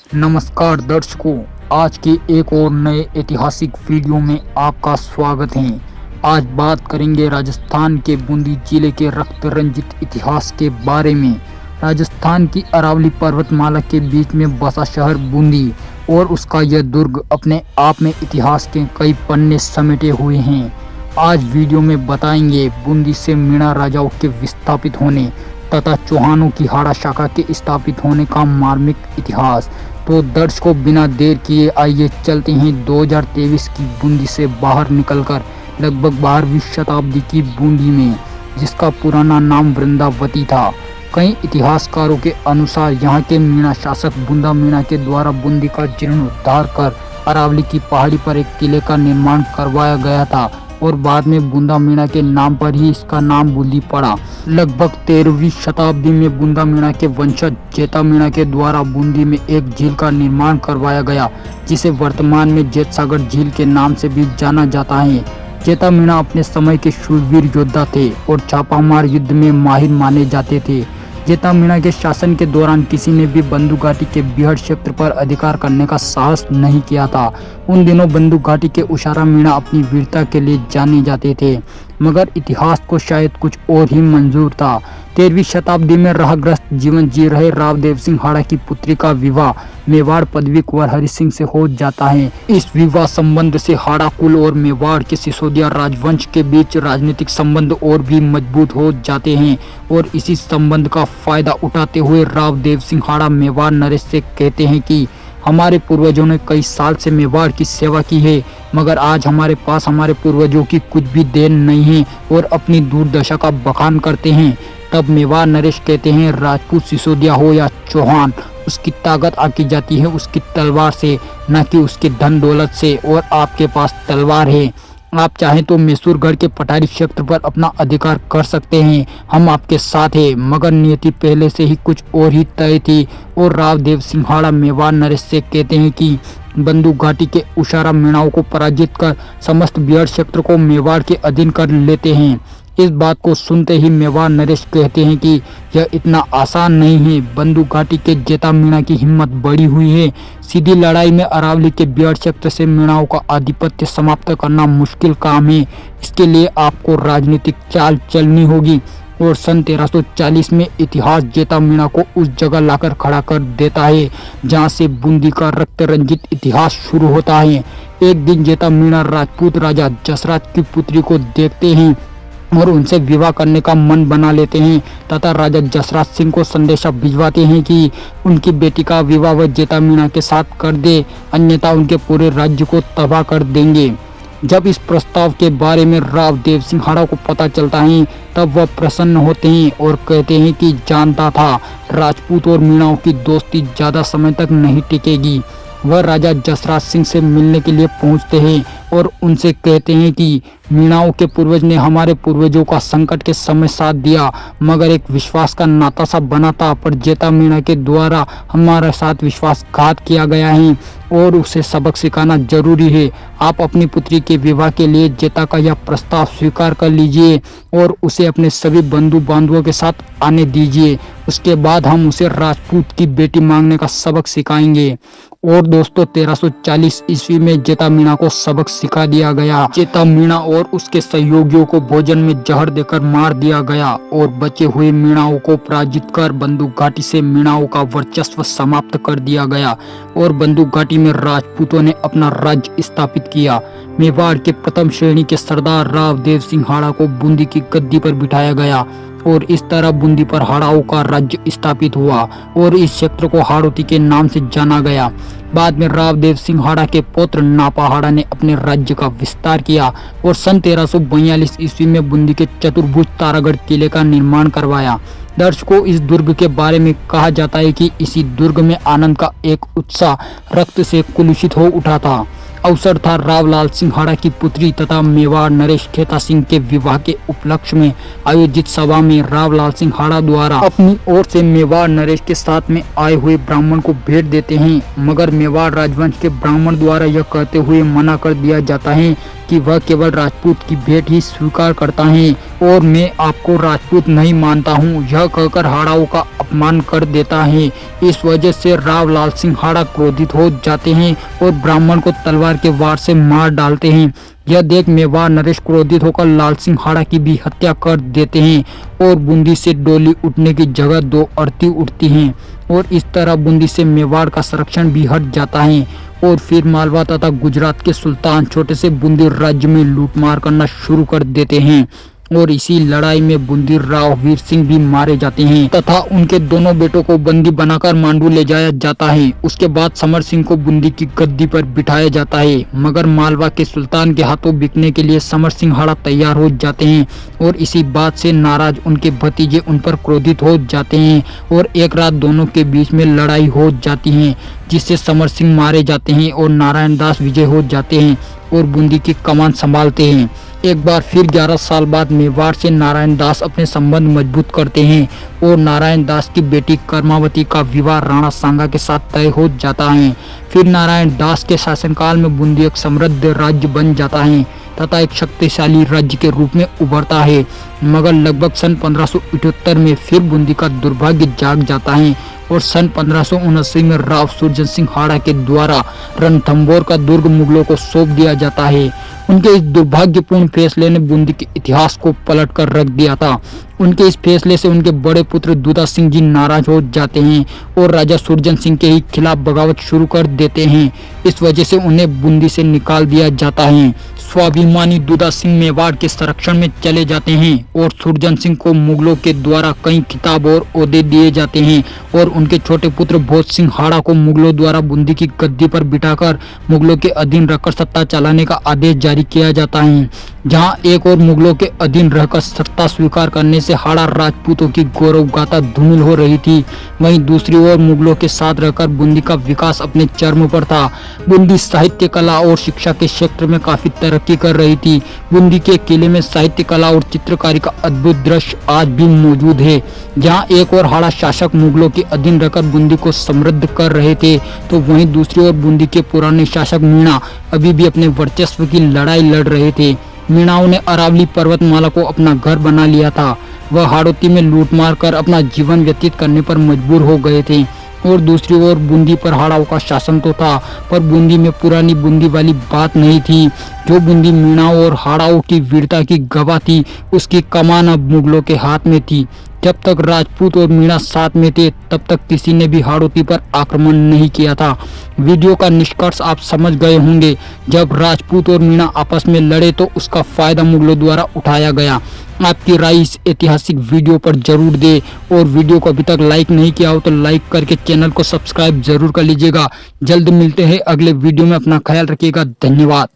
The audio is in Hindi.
नमस्कार दर्शकों, आज के एक और नए ऐतिहासिक वीडियो में आपका स्वागत है। आज बात करेंगे राजस्थान के बूंदी जिले के रक्त रंजित इतिहास के बारे में। राजस्थान की अरावली पर्वतमाला के बीच में बसा शहर बूंदी और उसका यह दुर्ग अपने आप में इतिहास के कई पन्ने समेटे हुए हैं। आज वीडियो में बताएंगे बूंदी से मीणा राजाओं के विस्थापित होने तथा चौहानों की हाड़ा शाखा के स्थापित होने का मार्मिक इतिहास। तो दर्शकों, बिना देर किए आइए चलते हैं 2023 की बूंदी से बाहर निकलकर लगभग 12वीं शताब्दी की बूंदी में, जिसका पुराना नाम वृंदावती था। कई इतिहासकारों के अनुसार यहाँ के मीणा शासक बूंदा मीणा के द्वारा बूंदी का जीर्णोद्धार कर अरावली की पहाड़ी पर एक किले का निर्माण करवाया गया था और बाद में बूंदा मीणा के नाम पर ही इसका नाम बूंदी पड़ा। लगभग 13वीं शताब्दी में बूंदा मीणा के वंशज जेता मीणा के द्वारा बूंदी में एक झील का निर्माण करवाया गया, जिसे वर्तमान में जेत सागर झील के नाम से भी जाना जाता है। जेता मीणा अपने समय के शूरवीर योद्धा थे और छापामार युद्ध में माहिर माने जाते थे। जेता मीणा के शासन के दौरान किसी ने भी बंदूक घाटी के बिहड़ क्षेत्र पर अधिकार करने का साहस नहीं किया था। उन दिनों बंदूक घाटी के उशारा मीणा अपनी वीरता के लिए जाने जाते थे, मगर इतिहास को शायद कुछ और ही मंजूर था। 13वीं शताब्दी में राहग्रस्त जीवन जी रहे राव देव सिंह हाड़ा की पुत्री का विवाह मेवाड़ पदवी कुंवर हरि सिंह से हो जाता है। इस विवाह संबंध से हाड़ा कुल और मेवाड़ के सिसोदिया राजवंश के बीच राजनीतिक संबंध और भी मजबूत हो जाते हैं और इसी संबंध का फायदा उठाते हुए राव देव सिंह हाड़ा मेवाड़ नरेश से कहते हैं कि हमारे पूर्वजों ने कई साल से मेवाड़ की सेवा की है, मगर आज हमारे पास हमारे पूर्वजों की कुछ भी देन नहीं है और अपनी दुर्दशा का बखान करते हैं। तब मेवाड़ नरेश कहते हैं, राजपूत सिसोदिया हो या चौहान, उसकी ताकत आकी जाती है उसकी तलवार से, न कि उसके धन दौलत से, और आपके पास तलवार है। आप चाहें तो मैसूरगढ़ के पठारी क्षेत्र पर अपना अधिकार कर सकते हैं, हम आपके साथ हैं। मगर नियति पहले से ही कुछ और ही तय थी और राव देव सिंह हाड़ा मेवाड़ नरेश से कहते हैं कि बंदूक घाटी के उशारा मीणाओं को पराजित कर समस्त बिहार क्षेत्र को मेवाड़ के अधीन कर लेते हैं। इस बात को सुनते ही मेवाड़ नरेश कहते हैं कि यह इतना आसान नहीं है। बंदूक घाटी के जेता मीणा की हिम्मत बढ़ी हुई है। सीधी लड़ाई में अरावली के बिहार क्षेत्र से मीणाओं का आधिपत्य समाप्त करना मुश्किल काम है। इसके लिए आपको राजनीतिक चाल चलनी होगी। और सन 1340 में इतिहास जेता मीणा को उस जगह लाकर खड़ा कर देता है जहां से बूंदी का रक्त रंजित इतिहास शुरू होता है। एक दिन जेता मीणा राजपूत राजा जसराज की पुत्री को देखते हैं और उनसे विवाह करने का मन बना लेते हैं तथा राजा जसराज सिंह को संदेशा भिजवाते हैं कि उनकी बेटी का विवाह वह जेता मीणा के साथ कर दे, अन्यथा उनके पूरे राज्य को तबाह कर देंगे। जब इस प्रस्ताव के बारे में राव देव सिंह हाड़ा को पता चलता है तब वह प्रसन्न होते हैं और कहते हैं कि जानता था राजपूत और मीणाओं की दोस्ती ज्यादा समय तक नहीं टिकेगी। वह राजा जसराज सिंह से मिलने के लिए पहुंचते हैं और उनसे कहते हैं कि मीणाओं के पूर्वज ने हमारे पूर्वजों का संकट के समय साथ दिया, मगर एक विश्वास का नाता सा बना था, पर जेता मीणा के द्वारा हमारे साथ विश्वासघात किया गया है और उसे सबक सिखाना जरूरी है। आप अपनी पुत्री के विवाह के लिए जेता का यह प्रस्ताव स्वीकार कर लीजिए और उसे अपने सभी बंधु बांधवों के साथ आने दीजिए। उसके बाद हम उसे राजपूत की बेटी मांगने का सबक सिखाएंगे। और दोस्तों, 1340 ईस्वी में जेता मीणा को सबक सिखा दिया गया। जेता मीणा और उसके सहयोगियों को भोजन में जहर देकर मार दिया गया और बचे हुए मीणाओं को पराजित कर बंदूक घाटी से मीणाओं का वर्चस्व समाप्त कर दिया गया और बंदूक घाटी में राजपूतों ने अपना राज्य स्थापित किया। मेवाड़ के प्रथम श्रेणी के सरदार राव देव सिंह हाड़ा को बूंदी की गद्दी पर बिठाया गया और इस तरह बूंदी पर हाड़ाओं का राज्य स्थापित हुआ और इस क्षेत्र को हाड़ौती के नाम से जाना गया। बाद में राव देव सिंह हाड़ा के पुत्र नापा हाड़ा ने अपने राज्य का विस्तार किया और सन 1342 ईस्वी में बूंदी के चतुर्भुज तारागढ़ किले का निर्माण करवाया। दर्शकों, इस दुर्ग के बारे में कहा जाता है कि इसी दुर्ग में आनंद का एक उत्साह रक्त से कुलुषित हो उठा था। अवसर था रावलाल सिंह हाड़ा की पुत्री तथा मेवाड़ नरेश खेता सिंह के विवाह के उपलक्ष्य में आयोजित सभा में रावलाल सिंह हाड़ा द्वारा अपनी ओर से मेवाड़ नरेश के साथ में आए हुए ब्राह्मण को भेंट देते हैं, मगर मेवाड़ राजवंश के ब्राह्मण द्वारा यह कहते हुए मना कर दिया जाता है कि वह केवल राजपूत की भेंट ही स्वीकार करता है और मैं आपको राजपूत नहीं मानता हूँ। यह कहकर हाड़ाओं का अपमान कर देता है। इस वजह से राव लाल सिंह हाड़ा क्रोधित हो जाते हैं और ब्राह्मण को तलवार के वार से मार डालते हैं। यह देख मेवाड़ नरेश क्रोधित होकर लाल सिंह हाड़ा की भी हत्या कर देते हैं और बूंदी से डोली उठने की जगह 2 अर्थी उठती हैं और इस तरह बूंदी से मेवाड़ का संरक्षण भी हट जाता है और फिर मालवा तथा गुजरात के सुल्तान छोटे से बूंदी राज्य में लूटमार करना शुरू कर देते हैं और इसी लड़ाई में बूंदी राव वीर सिंह भी मारे जाते हैं तथा उनके दोनों बेटों को बंदी बनाकर मांडू ले जाया जाता है। उसके बाद समर सिंह को बूंदी की गद्दी पर बिठाया जाता है, मगर मालवा के सुल्तान के हाथों बिकने के लिए समर सिंह हाड़ा तैयार हो जाते हैं और इसी बात से नाराज उनके भतीजे उन पर क्रोधित हो जाते हैं और एक रात दोनों के बीच में लड़ाई हो जाती है, जिससे समर सिंह मारे जाते हैं और नारायण दास विजय हो जाते हैं और बूंदी की कमान संभालते हैं। एक बार फिर 11 साल बाद मेवाड़ से नारायण दास अपने संबंध मजबूत करते हैं और नारायण दास की बेटी कर्मावती का विवाह राणा सांगा के साथ तय हो जाता है। फिर नारायण दास के शासनकाल में बूंदी एक समृद्ध राज्य बन जाता है तथा एक शक्तिशाली राज्य के रूप में उभरता है, मगर लगभग सन 1578 में फिर बूंदी का दुर्भाग्य जाग जाता है और सन 1579 में राव सुरजन सिंह हाड़ा के द्वारा रणथंभौर का दुर्ग मुगलों को सौंप दिया जाता है। उनके इस दुर्भाग्यपूर्ण फैसले ने बूंदी के इतिहास को पलट कर रख दिया था। उनके इस फैसले से उनके बड़े पुत्र दूधा सिंह जी नाराज हो जाते हैं और राजा सुरजन सिंह के ही खिलाफ बगावत शुरू कर देते हैं। इस वजह से उन्हें बूंदी से निकाल दिया जाता है। स्वाभिमानी दूधा सिंह मेवाड़ के संरक्षण में चले जाते हैं और सुरजन सिंह को मुगलों के द्वारा कई खिताब और ओहदे दिए जाते हैं और उनके छोटे पुत्र भोज सिंह हाड़ा को मुगलों द्वारा बूंदी की गद्दी पर बिठाकर मुगलों के अधीन रहकर सत्ता चलाने का आदेश जारी किया जाता है। जहां एक और मुगलों के अधीन रहकर सत्ता स्वीकार करने से हाड़ा राजपूतों की गौरव गाथा धूमिल हो रही थी, वहीं दूसरी ओर मुगलों के साथ रहकर बूंदी का विकास अपने चरम पर था। बूंदी साहित्य, कला और शिक्षा के क्षेत्र में काफी तरक्की कर रही थी। बूंदी के किले में साहित्य, कला और चित्रकारी का अद्भुत दृश्य आज भी मौजूद है। जहां एक और हाड़ा शासक मुगलों के अधीन रहकर बूंदी को समृद्ध कर रहे थे, तो वहीं दूसरी ओर बूंदी के पुराने शासक मीणा अभी भी अपने वर्चस्व की लड़ाई लड़ रहे थे। मीणाओं ने अरावली पर्वतमाला को अपना घर बना लिया था। वह हाड़ौती में लूटमार कर अपना जीवन व्यतीत करने पर मजबूर हो गए थे और दूसरी ओर बूंदी पर हाड़ाओं का शासन तो था, पर बूंदी में पुरानी बूंदी वाली बात नहीं थी। जो बूंदी मीणाओं और हाड़ाओं की वीरता की गवाह थी, उसकी कमान अब मुगलों के हाथ में थी। जब तक राजपूत और मीणा साथ में थे, तब तक किसी ने भी हाड़ौती पर आक्रमण नहीं किया था। वीडियो का निष्कर्ष आप समझ गए होंगे। जब राजपूत और मीणा आपस में लड़े तो उसका फायदा मुगलों द्वारा उठाया गया। आपकी राय इस ऐतिहासिक वीडियो पर जरूर दे और वीडियो को अभी तक लाइक नहीं किया हो तो लाइक करके चैनल को सब्सक्राइब जरूर कर लीजिएगा। जल्द मिलते हैं अगले वीडियो में। अपना ख्याल रखिएगा। धन्यवाद।